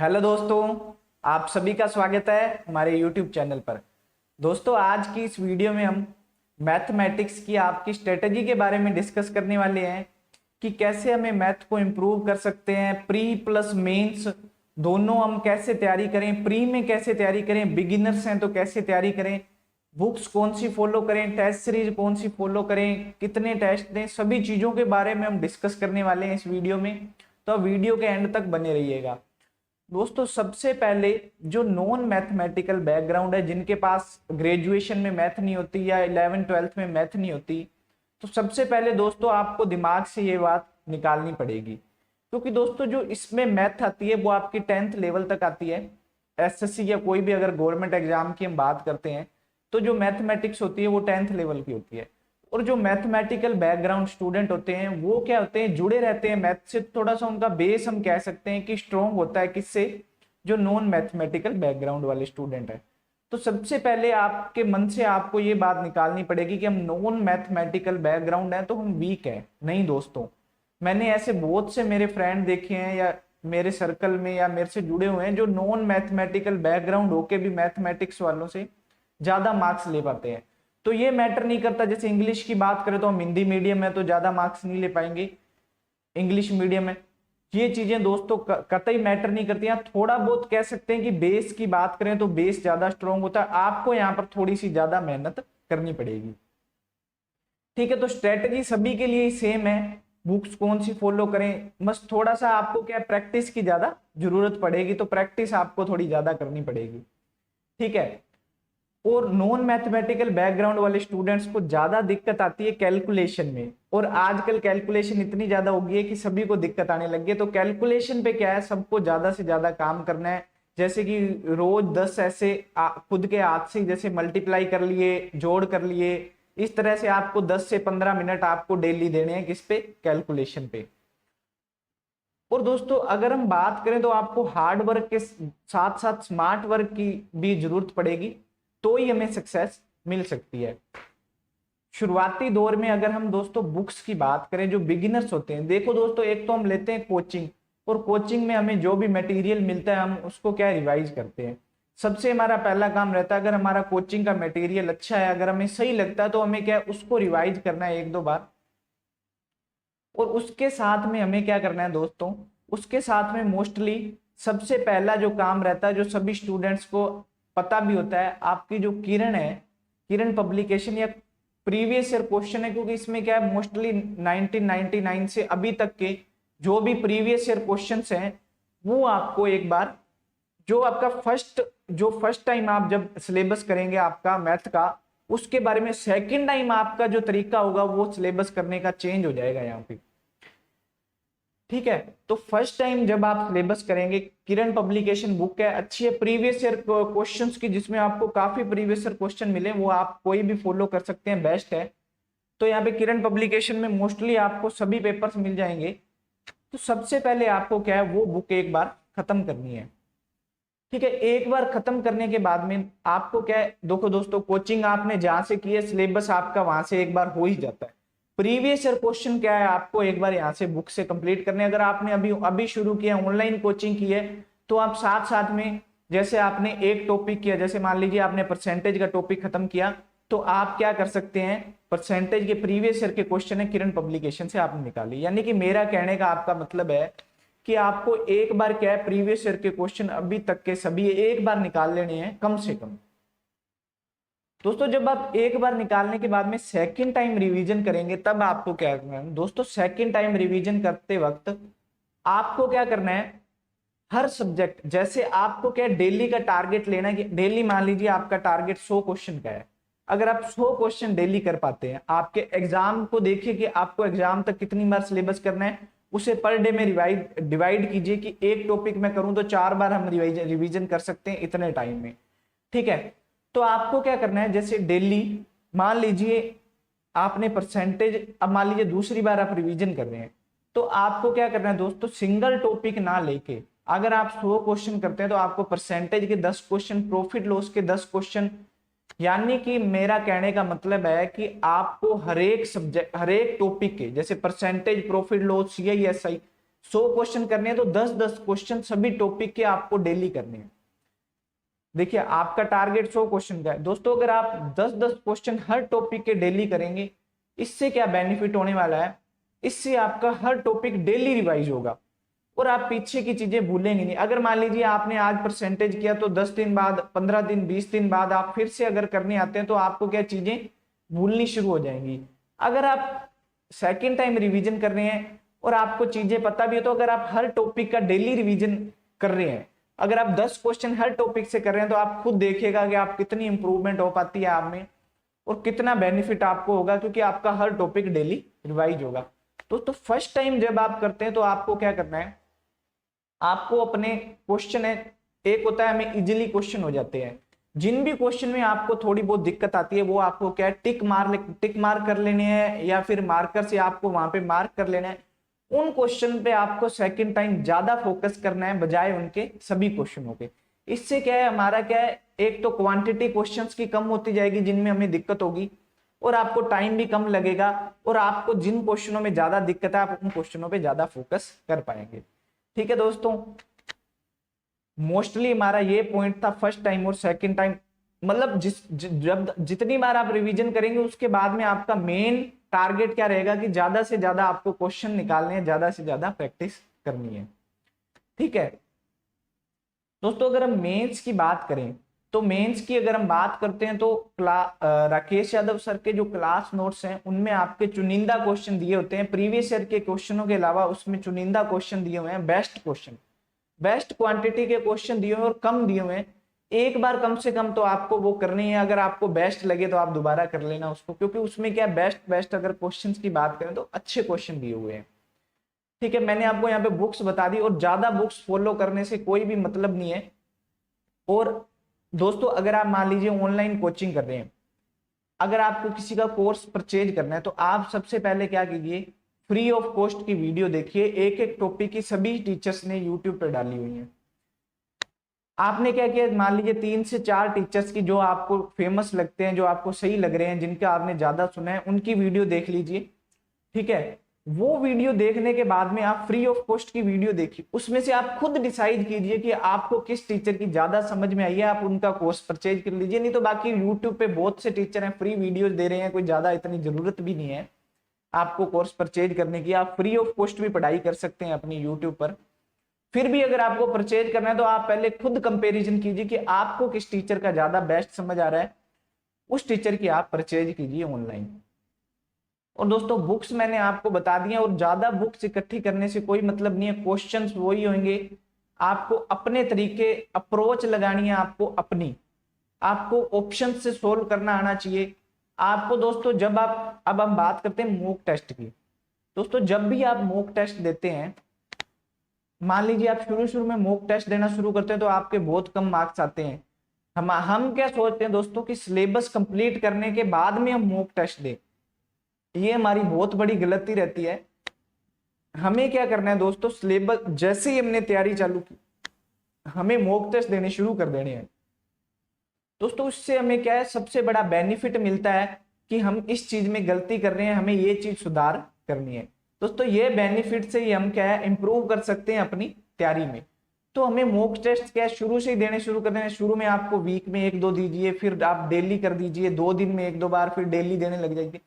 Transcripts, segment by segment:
Hello दोस्तों, आप सभी का स्वागत है हमारे यूट्यूब चैनल पर। दोस्तों, आज की इस वीडियो में हम मैथमेटिक्स की आपकी स्ट्रेटजी के बारे में डिस्कस करने वाले हैं कि कैसे हमें मैथ को इम्प्रूव कर सकते हैं। प्री प्लस मेंस दोनों हम कैसे तैयारी करें, प्री में कैसे तैयारी करें, बिगिनर्स हैं तो कैसे तैयारी करें, बुक्स कौन सी फॉलो करें, टेस्ट सीरीज कौन सी फॉलो करें, कितने टेस्ट दें, सभी चीज़ों के बारे में हम डिस्कस करने वाले हैं इस वीडियो में। तो वीडियो के एंड तक बने रहिएगा। दोस्तों, सबसे पहले जो नॉन मैथमेटिकल बैकग्राउंड है, जिनके पास ग्रेजुएशन में मैथ नहीं होती या 11th-12th में मैथ नहीं होती, तो सबसे पहले दोस्तों आपको दिमाग से ये बात निकालनी पड़ेगी, क्योंकि दोस्तों जो इसमें मैथ आती है वो आपकी 10th लेवल तक आती है। एसएससी या कोई भी अगर गवर्नमेंट एग्जाम की हम बात करते हैं तो जो मैथमेटिक्स होती है वो 10th लेवल की होती है। और जो मैथमेटिकल बैकग्राउंड स्टूडेंट होते हैं वो क्या होते हैं, जुड़े रहते हैं मैथ से, थोड़ा सा उनका बेस हम कह सकते हैं कि स्ट्रॉन्ग होता है। किससे? जो नॉन मैथमेटिकल बैकग्राउंड वाले स्टूडेंट है। तो सबसे पहले आपके मन से आपको ये बात निकालनी पड़ेगी कि हम नॉन मैथमेटिकल बैकग्राउंड है तो हम वीक है। नहीं दोस्तों, मैंने ऐसे बहुत से मेरे फ्रेंड देखे हैं या मेरे सर्कल में या मेरे से जुड़े हुए हैं जो नॉन मैथमेटिकल बैकग्राउंड होके भी मैथमेटिक्स वालों से ज्यादा मार्क्स ले पाते हैं। तो ये मैटर नहीं करता, जैसे इंग्लिश की बात करें तो हम हिंदी मीडियम है तो ज्यादा मार्क्स नहीं ले पाएंगे, इंग्लिश मीडियम है। ये चीजें दोस्तों कतई मैटर नहीं करती हैं। थोड़ा बहुत कह सकते हैं कि बेस की बात करें तो बेस ज्यादा स्ट्रॉन्ग होता है, आपको यहाँ पर थोड़ी सी ज्यादा मेहनत करनी पड़ेगी। ठीक है, तो स्ट्रेटजी सभी के लिए सेम है। बुक्स कौन सी फॉलो करें, बस थोड़ा सा आपको क्या प्रैक्टिस की ज्यादा जरूरत पड़ेगी, तो प्रैक्टिस आपको थोड़ी ज्यादा करनी पड़ेगी। ठीक है। और नॉन मैथमेटिकल बैकग्राउंड वाले स्टूडेंट्स को ज्यादा दिक्कत आती है कैलकुलेशन में, और आजकल कैलकुलेशन इतनी ज्यादा हो गई है कि सभी को दिक्कत आने लगी है। तो कैलकुलेशन पे क्या है, सबको ज्यादा से ज्यादा काम करना है। जैसे कि रोज 10 ऐसे खुद के हाथ से जैसे मल्टीप्लाई कर लिए, जोड़ कर लिए, इस तरह से आपको 10 से 15 मिनट आपको डेली देने हैं। किस पे? कैलकुलेशन पे। और दोस्तों अगर हम बात करें तो आपको हार्ड वर्क के साथ साथ स्मार्ट वर्क की भी जरूरत पड़ेगी, तो ही हमें सक्सेस मिल सकती है। शुरुआती दौर में अगर हम दोस्तों बुक्स की बात करें, जो बिगिनर्स होते हैं, देखो दोस्तों, एक तो हम लेते हैं कोचिंग, और कोचिंग में हमें जो भी मटेरियल मिलता है हम उसको क्या रिवाइज करते हैं। सबसे हमारा पहला काम रहता है, अगर हमारा कोचिंग का मटेरियल अच्छा है, अगर हमें सही लगता है, तो हमें क्या उसको रिवाइज करना है 1-2 बार। और उसके साथ में हमें क्या करना है दोस्तों, उसके साथ में मोस्टली सबसे पहला जो काम रहता है, जो सभी स्टूडेंट्स को पता भी होता है, आपकी जो किरण है, किरण पब्लिकेशन या प्रीवियस ईयर क्वेश्चन है, क्योंकि इसमें क्या है मोस्टली 1999 से अभी तक के जो भी प्रीवियस ईयर क्वेश्चंस हैं वो आपको एक बार, जो आपका फर्स्ट टाइम आप जब सिलेबस करेंगे आपका मैथ का, उसके बारे में सेकंड टाइम आपका जो तरीका होगा वो सिलेबस करने का चेंज हो जाएगा यहाँ पे। ठीक है, तो फर्स्ट टाइम जब आप सिलेबस करेंगे, किरण पब्लिकेशन बुक है, अच्छी है, प्रीवियस ईयर क्वेश्चंस की, जिसमें आपको काफी प्रीवियस ईयर क्वेश्चन मिले, वो आप कोई भी फॉलो कर सकते हैं, बेस्ट है। तो यहाँ पे किरण पब्लिकेशन में मोस्टली आपको सभी पेपर्स मिल जाएंगे। तो सबसे पहले आपको क्या है, वो बुक एक बार खत्म करनी है। ठीक है, एक बार खत्म करने के बाद में आपको क्या है, देखो दोस्तों, कोचिंग आपने जहां से की है, सिलेबस आपका वहां से एक बार हो ही जाता है। प्रीवियस ईयर क्वेश्चन क्या है, आपको एक बार यहाँ से बुक से कंप्लीट करने। अगर आपने अभी अभी शुरू किया, ऑनलाइन कोचिंग की है, तो आप साथ साथ में, जैसे आपने एक टॉपिक किया, जैसे मान लीजिए आपने परसेंटेज का टॉपिक खत्म किया, तो आप क्या कर सकते हैं, परसेंटेज के प्रीवियस ईयर के क्वेश्चन है किरण पब्लिकेशन से आपने निकाले। यानी कि मेरा कहने का आपका मतलब है कि आपको एक बार क्या है, प्रीवियस ईयर के क्वेश्चन अभी तक के सभी एक बार निकाल लेने हैं कम से कम। दोस्तों जब आप एक बार निकालने के बाद में सेकंड टाइम रिवीजन करेंगे, तब आपको क्या करना है दोस्तों, सेकंड टाइम रिवीजन करते वक्त आपको क्या करना है, हर सब्जेक्ट, जैसे आपको क्या डेली का टारगेट लेना है कि डेली मान लीजिए आपका टारगेट 100 क्वेश्चन का है। अगर आप 100 क्वेश्चन डेली कर पाते हैं, आपके एग्जाम को देखिए कि आपको एग्जाम तक कितनी बार सिलेबस करना है, उसे पर डे में डिवाइड कीजिए कि एक टॉपिक में करूं तो 4 बार हम रिवीजन कर सकते हैं इतने टाइम में। ठीक है, तो आपको क्या करना है, जैसे डेली मान लीजिए आपने परसेंटेज, अब मान लीजिए दूसरी बार आप रिवीजन कर रहे हैं, तो आपको क्या करना है दोस्तों, सिंगल टॉपिक ना लेके, अगर आप 100 क्वेश्चन करते हैं तो आपको परसेंटेज के 10 क्वेश्चन, प्रॉफिट लॉस के 10 क्वेश्चन, यानी कि मेरा कहने का मतलब है कि आपको हर एक सब्जेक्ट, हर एक टॉपिक के, जैसे percentage, profit loss, CISI, 100 question करने हैं तो 10-10 क्वेश्चन सभी टॉपिक के आपको डेली करने हैं। देखिए आपका टारगेट 100 क्वेश्चन का है दोस्तों, अगर आप 10-10 क्वेश्चन हर टॉपिक के डेली करेंगे, इससे क्या बेनिफिट होने वाला है, इससे आपका हर टॉपिक डेली रिवाइज होगा और आप पीछे की चीजें भूलेंगे नहीं। अगर मान लीजिए आपने आज परसेंटेज किया तो 10 दिन बाद, 15 दिन, 20 दिन बाद आप फिर से अगर करने आते हैं तो आपको क्या चीजें भूलनी शुरू हो जाएंगी। अगर आप सेकेंड टाइम रिवीजन कर रहे हैं और आपको चीजें पता भी है, तो अगर आप हर टॉपिक का डेली रिवीजन कर रहे हैं, अगर आप 10 क्वेश्चन हर टॉपिक से कर रहे हैं, तो आप खुद देखिएगा कि आप कितनी इंप्रूवमेंट हो पाती है आप में और कितना बेनिफिट आपको होगा, क्योंकि आपका हर टॉपिक डेली रिवाइज होगा। तो फर्स्ट टाइम जब आप करते हैं तो आपको क्या करना है, आपको अपने क्वेश्चन है, एक होता है हमें इजीली क्वेश्चन हो जाते हैं, जिन भी क्वेश्चन में आपको थोड़ी बहुत दिक्कत आती है वो आपको क्या है टिक मार कर लेने हैं या फिर मार्कर से आपको वहां पे मार्क कर लेना है। उन क्वेश्चन पे आपको सेकंड टाइम ज्यादा फोकस करना है बजाय उनके सभी क्वेश्चनों के। इससे क्या है, हमारा क्या है, एक तो क्वांटिटी क्वेश्चंस की कम होती जाएगी जिनमें हमें दिक्कत होगी और आपको टाइम भी कम लगेगा और आपको जिन क्वेश्चनों में ज्यादा दिक्कत है आप उन क्वेश्चनों पे ज्यादा फोकस कर पाएंगे। ठीक है दोस्तों, मोस्टली हमारा ये पॉइंट था फर्स्ट टाइम और सेकंड टाइम, मतलब जब जितनी बार आप रिवीजन करेंगे उसके बाद में आपका मेन टारगेट क्या रहेगा कि ज्यादा से ज्यादा आपको क्वेश्चन निकालने हैं, ज्यादा से ज्यादा प्रैक्टिस करनी है। ठीक है दोस्तों, अगर हम मेंस की बात करें तो मेंस की अगर हम बात करते हैं तो राकेश यादव सर के जो क्लास नोट्स हैं उनमें आपके चुनिंदा क्वेश्चन दिए होते हैं, प्रीवियस ईयर के क्वेश्चनों के अलावा उसमें चुनिंदा क्वेश्चन दिए हुए हैं, बेस्ट क्वांटिटी के क्वेश्चन दिए हुए और कम दिए हुए हैं। एक बार कम से कम तो आपको वो करनी है, अगर आपको बेस्ट लगे तो आप दोबारा कर लेना उसको, क्योंकि उसमें क्या बेस्ट अगर क्वेश्चंस की बात करें तो अच्छे क्वेश्चन दिए हुए हैं। ठीक है, मैंने आपको यहाँ पे बुक्स बता दी और ज्यादा बुक्स फॉलो करने से कोई भी मतलब नहीं है। और दोस्तों अगर आप मान लीजिए ऑनलाइन कोचिंग कर रहे हैं, अगर आपको किसी का कोर्स परचेज करना है तो आप सबसे पहले क्या कीजिए, फ्री ऑफ कॉस्ट की वीडियो देखिए, एक एक टॉपिक की सभी टीचर्स ने यूट्यूब पर डाली हुई है। आपने क्या किया, मान लीजिए 3 से 4 टीचर्स की जो आपको फेमस लगते हैं, जो आपको सही लग रहे हैं, जिनका आपने ज्यादा सुना है, उनकी वीडियो देख लीजिए। ठीक है, वो वीडियो देखने के बाद में आप फ्री ऑफ कॉस्ट की वीडियो देखिए, उसमें से आप खुद डिसाइड कीजिए कि आपको किस टीचर की ज्यादा समझ में आई है, आप उनका कोर्स परचेज कर लीजिए। नहीं तो बाकी यूट्यूब पे बहुत से टीचर हैं, फ्री वीडियोस दे रहे हैं, कोई ज्यादा इतनी जरूरत भी नहीं है आपको कोर्स परचेज करने की, आप फ्री ऑफ कॉस्ट भी पढ़ाई कर सकते हैं अपनी यूट्यूब पर। फिर भी अगर आपको परचेज करना है तो आप पहले खुद कंपैरिजन कीजिए कि आपको किस टीचर का ज्यादा बेस्ट समझ आ रहा है, उस टीचर की आप परचेज कीजिए ऑनलाइन। और दोस्तों बुक्स मैंने आपको बता दिया, और ज्यादा बुक्स इकट्ठी करने से कोई मतलब नहीं है, क्वेश्चंस वही होंगे, आपको अपने तरीके अप्रोच लगानी है, आपको ऑप्शन से सोल्व करना आना चाहिए आपको। दोस्तों जब आप, अब हम बात करते हैं मॉक टेस्ट की। दोस्तों जब भी आप मॉक टेस्ट देते हैं, मान लीजिए आप शुरू में मॉक टेस्ट देना शुरू करते हैं तो आपके बहुत कम मार्क्स आते हैं। हम क्या सोचते हैं दोस्तों कि सिलेबस कंप्लीट करने के बाद में हम मॉक टेस्ट दें, ये हमारी बहुत बड़ी गलती रहती है। हमें क्या करना है दोस्तों, सिलेबस जैसे ही हमने तैयारी चालू की हमें मॉक टेस्ट देने शुरू कर देने हैं दोस्तों। इससे हमें क्या है, सबसे बड़ा बेनिफिट मिलता है कि हम इस चीज में गलती कर रहे हैं, हमें ये चीज सुधार करनी है। दोस्तों ये बेनिफिट से ही हम क्या है, इंप्रूव कर सकते हैं अपनी तैयारी में। तो हमें मॉक टेस्ट क्या है, शुरू से ही देने शुरू कर देने। शुरू में आपको वीक में 1-2 दीजिए, फिर आप डेली कर दीजिए, 2 दिन में 1-2 बार, फिर डेली देने लग जाएंगे।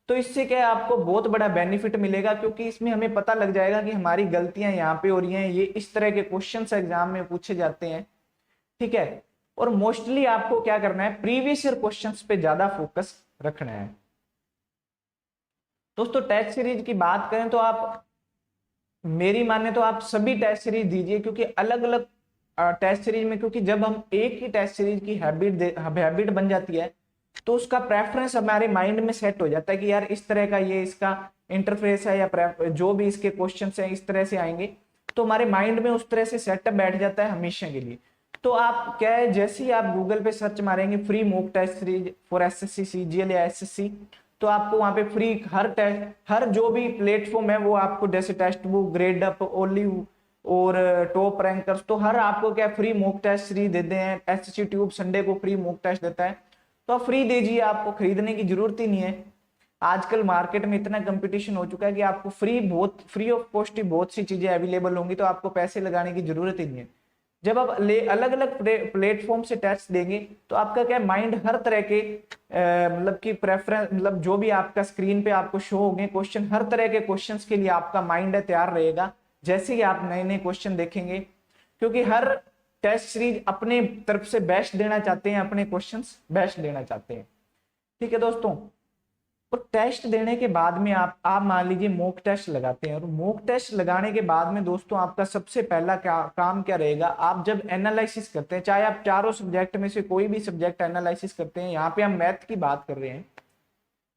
तो इससे क्या है, आपको बहुत बड़ा बेनिफिट मिलेगा, क्योंकि इसमें हमें पता लग जाएगा कि हमारी गलतियां यहाँ पे हो रही हैं, ये इस तरह के क्वेश्चन एग्जाम में पूछे जाते हैं। ठीक है, और मोस्टली आपको क्या करना है, प्रीवियस ईयर क्वेश्चंस पे ज्यादा फोकस रखना है। दोस्तों टेस्ट सीरीज की बात करें तो आप, मेरी माने तो आप सभी टेस्ट सीरीज दीजिए, क्योंकि अलग अलग टेस्ट सीरीज में, क्योंकि जब हम एक ही टेस्ट सीरीज की हैबिट बन जाती है तो उसका प्रेफरेंस हमारे माइंड में सेट हो जाता है कि यार इस तरह का ये इसका इंटरफेस है, या जो भी इसके क्वेश्चंस हैं इस तरह से आएंगे, तो हमारे माइंड में उस तरह से सेटअप बैठ जाता है हमेशा के लिए। तो आप क्या है, जैसे ही आप गूगल पे सर्च मारेंगे free mock test series for SSC CGL या एसएससी, तो आपको वहां पे फ्री हर जो भी प्लेटफॉर्म है वो आपको, जैसे Testbook, Gradeup, olive और टॉप रैंकर्स, तो हर आपको क्या फ्री मॉक टेस्ट सीरीज देते हैं। एसएससी ट्यूब संडे को फ्री मॉक टेस्ट देता है, तो आप फ्री दीजिए, आपको खरीदने की जरूरत ही नहीं है। आजकल मार्केट में इतना कंपटीशन हो चुका है कि आपको फ्री ऑफ कॉस्ट ही बहुत सी चीजें अवेलेबल होंगी, तो आपको पैसे लगाने की जरूरत ही नहीं है। जब आप अलग अलग प्लेटफॉर्म से टेस्ट देंगे तो आपका क्या माइंड हर तरह के मतलब कि प्रेफरेंस, मतलब जो भी आपका स्क्रीन पे आपको शो होंगे क्वेश्चन, हर तरह के क्वेश्चंस के लिए आपका माइंड तैयार रहेगा जैसे ही आप नए नए क्वेश्चन देखेंगे, क्योंकि हर टेस्ट सीरीज अपने तरफ से बेस्ट देना चाहते हैं, अपने क्वेश्चंस बेस्ट देना चाहते हैं। ठीक है दोस्तों, तो टेस्ट देने के बाद में आप मान लीजिए मॉक टेस्ट लगाते हैं, और मॉक टेस्ट लगाने के बाद में दोस्तों आपका सबसे पहला काम क्या रहेगा, आप जब एनालिसिस करते हैं, चाहे आप चारों सब्जेक्ट में से कोई भी सब्जेक्ट एनालिसिस करते हैं, यहाँ पे हम मैथ की बात कर रहे हैं,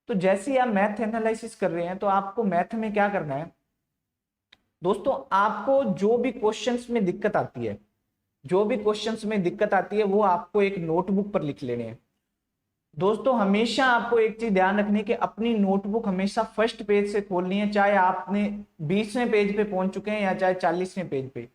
तो जैसे ही आप मैथ एनालिसिस कर रहे हैं तो आपको मैथ में क्या करना है दोस्तों, आपको जो भी क्वेश्चंस में दिक्कत आती है, जो भी क्वेश्चंस में दिक्कत आती है वो आपको एक नोटबुक पर लिख लेने हैं। दोस्तों हमेशा आपको एक चीज ध्यान रखनी है कि अपनी नोटबुक हमेशा फर्स्ट पेज से खोलनी है, चाहे आपने 20वें पेज पे पहुंच चुके हैं या चाहे 40वें पेज पे,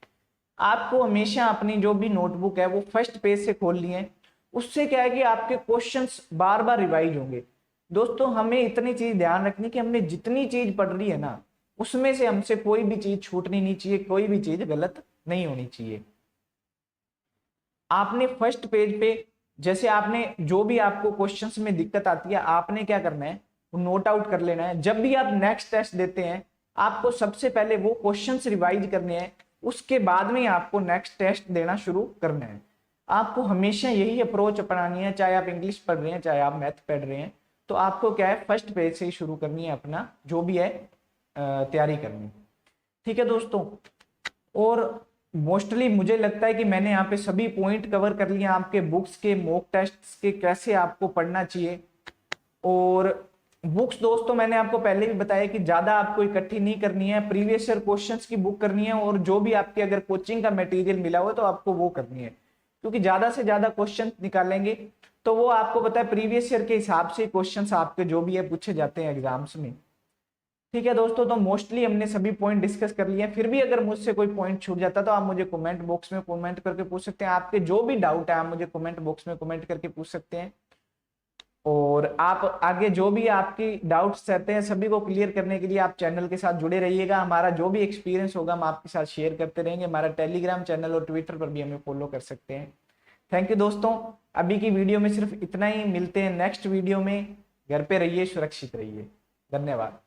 आपको हमेशा अपनी जो भी नोटबुक है वो फर्स्ट पेज से खोलनी है। उससे क्या है कि आपके क्वेश्चंस बार बार रिवाइज होंगे। दोस्तों हमें इतनी चीज ध्यान रखनी कि हमने जितनी चीज पढ़ रही है ना, उसमें से हमसे कोई भी चीज छूटनी नहीं चाहिए, कोई भी चीज गलत नहीं होनी चाहिए। आपने फर्स्ट पेज पे जैसे आपने जो भी आपको क्वेश्चंस में दिक्कत आती है, आपने क्या करना है वो नोट आउट कर लेना है। जब भी आप नेक्स्ट टेस्ट देते हैं आपको सबसे पहले वो क्वेश्चंस रिवाइज करने हैं, उसके बाद में आपको नेक्स्ट टेस्ट देना शुरू करना है। आपको हमेशा यही अप्रोच अपनानी है, चाहे आप इंग्लिश पढ़ रहे हैं चाहे आप मैथ पढ़ रहे हैं, तो आपको क्या है फर्स्ट पेज से ही शुरू करनी है अपना जो भी है तैयारी करनी। ठीक है दोस्तों, और मोस्टली मुझे लगता है कि मैंने यहाँ पे सभी पॉइंट कवर कर लिए आपके बुक्स के मॉक टेस्ट्स के कैसे आपको पढ़ना चाहिए। और बुक्स दोस्तों मैंने आपको पहले भी बताया कि ज्यादा आपको इकट्ठी नहीं करनी है, प्रीवियस ईयर क्वेश्चंस की बुक करनी है, और जो भी आपके अगर कोचिंग का मटेरियल मिला हो तो आपको वो करनी है, क्योंकि ज्यादा से ज्यादा क्वेश्चन निकालेंगे तो वो आपको पता है प्रीवियस ईयर के हिसाब से क्वेश्चन आपके जो भी है पूछे जाते हैं एग्जाम्स में। ठीक है दोस्तों, तो मोस्टली हमने सभी पॉइंट डिस्कस कर लिए हैं। फिर भी अगर मुझसे कोई पॉइंट छूट जाता तो आप मुझे कमेंट बॉक्स में कमेंट करके पूछ सकते हैं। आपके जो भी डाउट है आप मुझे कमेंट बॉक्स में कमेंट करके पूछ सकते हैं, और आप आगे जो भी आपकी डाउट्स रहते हैं सभी को क्लियर करने के लिए आप चैनल के साथ जुड़े रहिएगा। हमारा जो भी एक्सपीरियंस होगा हम आपके साथ शेयर करते रहेंगे। हमारा टेलीग्राम चैनल और ट्विटर पर भी हमें फॉलो कर सकते हैं। थैंक यू दोस्तों, अभी की वीडियो में सिर्फ इतना ही। मिलते हैं नेक्स्ट वीडियो में। घर पे रहिए, सुरक्षित रहिए। धन्यवाद।